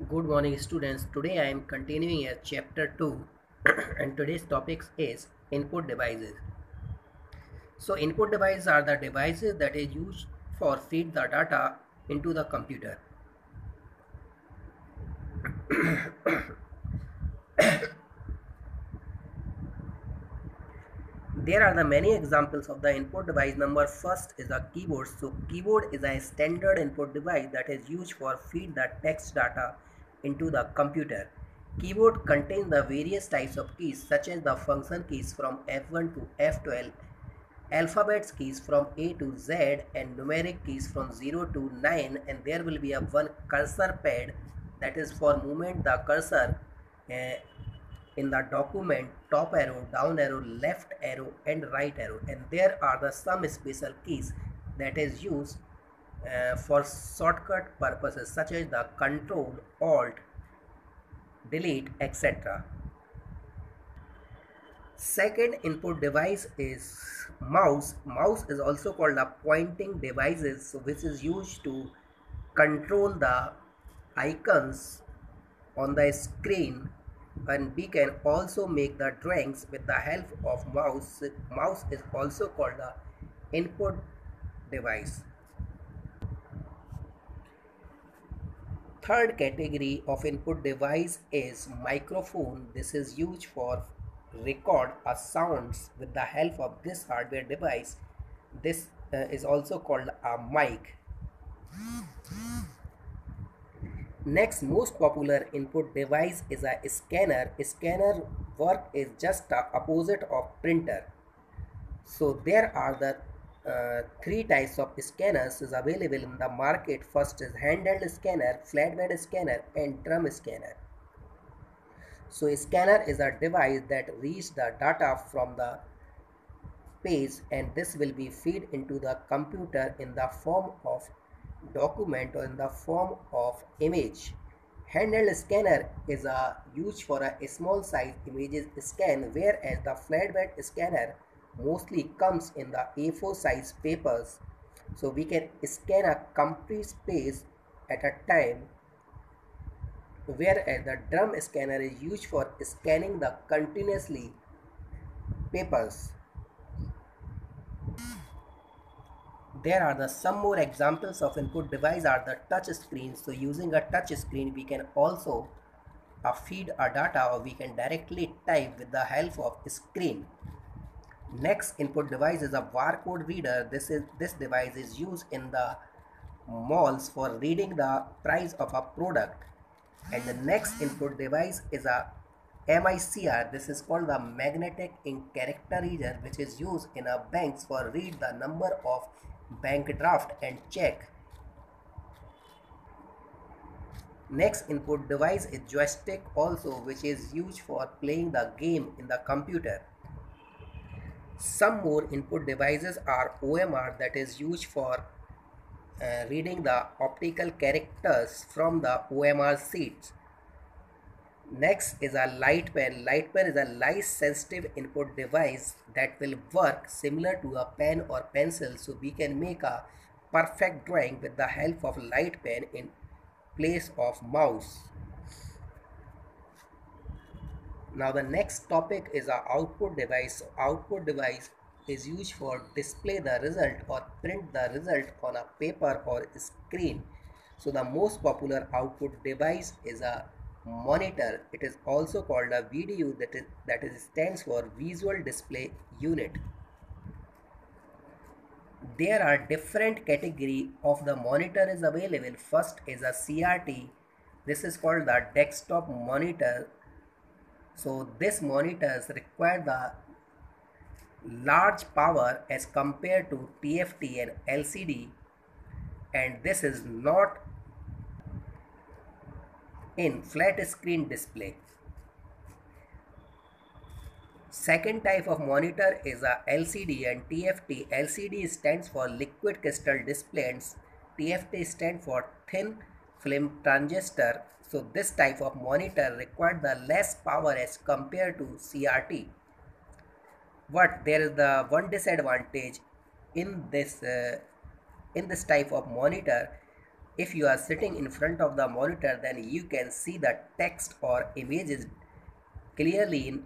Good morning, students. Today I am continuing a chapter 2 and today's topic is input devices. So input devices are the devices that is used for feed the data into the computer. There are the many examples of the input device. Number first is a keyboard. So keyboard is a standard input device that is used for feed the text data into the computer. Keyboard contains the various types of keys such as the function keys from F1 to F12, alphabets keys from A to Z, and numeric keys from 0 to 9, and there will be a one cursor pad that is for movement the cursor uh, in the document, top arrow, down arrow, left arrow, and right arrow, and there are the some special keys that is used for shortcut purposes such as the control, alt, delete, etc. Second input device is mouse. Mouse is also called a pointing devices, so which is used to control the icons on the screen, and we can also make the drawings with the help of mouse. Mouse is also called the input device. Third category of input device is microphone. This is used for record a sounds with the help of this hardware device. This is also called a mic. Next most popular input device is a scanner. Scanner work is just the opposite of printer. So there are the three types of scanners is available in the market. First is handheld scanner, flatbed scanner, and drum scanner. So a scanner is a device that reads the data from the page, and this will be fed into the computer in the form of document or in the form of image. Handheld scanner is used for a small size images scan, whereas the flatbed scanner mostly comes in the A4 size papers. So we can scan a complete page at a time, whereas the drum scanner is used for scanning the continuously papers. There are the some more examples of input device are the touch screen. So using a touch screen we can also feed our data, or we can directly type with the help of screen. Next input device is a barcode reader. This device is used in the malls for reading the price of a product. And the next input device is a MICR. This is called the magnetic ink character reader, which is used in a banks for read the number of bank draft and check. Next input device is joystick also, which is used for playing the game in the computer. Some more input devices are OMR, that is used for reading the optical characters from the OMR sheets. Next is a light pen. Light pen is a light sensitive input device that will work similar to a pen or pencil, so we can make a perfect drawing with the help of light pen in place of mouse. Now the next topic is our output device. So output device is used for display the result or print the result on a paper or screen. So the most popular output device is a monitor. It is also called a VDU, that is stands for visual display unit. There are different category of the monitor is available. First is a CRT. This is called the desktop monitor. So this monitors require the large power as compared to TFT and LCD, and this is not in flat screen display. Second type of monitor is a LCD and TFT. LCD stands for liquid crystal display and TFT stands for thin film transistor. So this type of monitor requires the less power as compared to CRT. But there is the one disadvantage in this type of monitor. if you are sitting in front of the monitor, then you can see the text or images clearly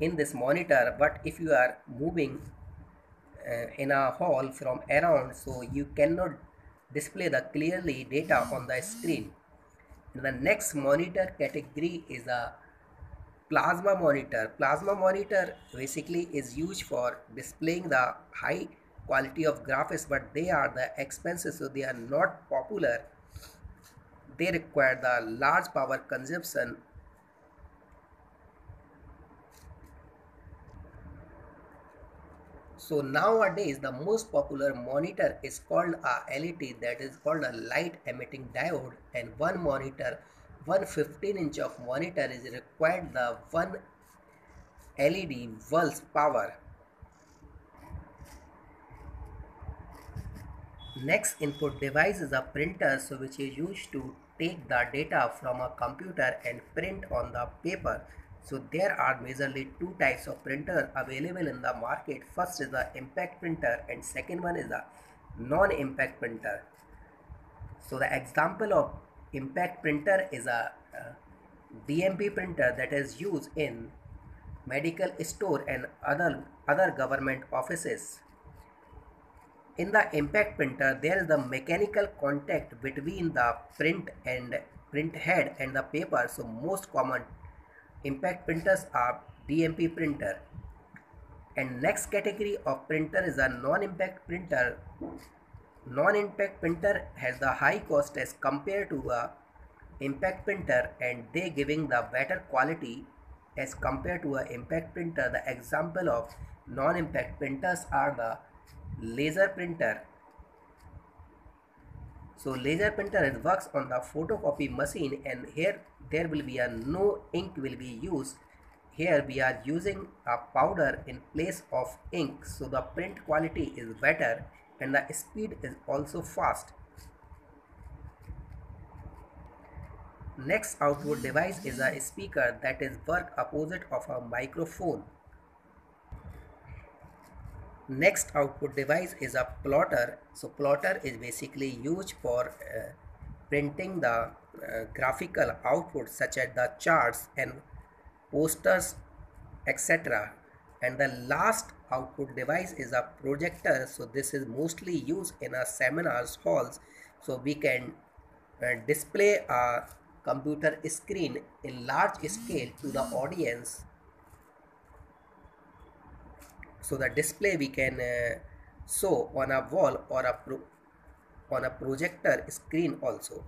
in this monitor. But if you are moving in a hall from around, so you cannot display the clearly data on the screen. And the next monitor category is a plasma monitor. Plasma monitor basically is used for displaying the high quality of graphics, but they are the expensive, so they are not popular. They require the large power consumption. So nowadays the most popular monitor is called a LED, that is called a light emitting diode, and one monitor, 115-inch of monitor is required the one LED volts power. Next input device is a printer, so which is used to take the data from a computer and print on the paper. So there are majorly two types of printer available in the market. First is the impact printer and second one is a non-impact printer. So the example of impact printer is a DMP printer that is used in medical store and other government offices. In the impact printer, there is the mechanical contact between the print head and the paper. So most common impact printers are DMP printer. And next category of printer is a non-impact printer. Non-impact printer has the high cost as compared to a impact printer, and they giving the better quality as compared to a impact printer. The example of non-impact printers are the laser printer. So laser printer works on the photocopy machine, and here there will be a no ink will be used. Here we are using a powder in place of ink, so the print quality is better and the speed is also fast. Next output device is a speaker that is work opposite of a microphone. Next output device is a plotter. So plotter is basically used for printing the graphical output such as the charts and posters, etc. And the last output device is a projector. So this is mostly used in a seminars halls, so we can display a computer screen in large scale to the audience. So the display we can show on a wall or on a projector screen also.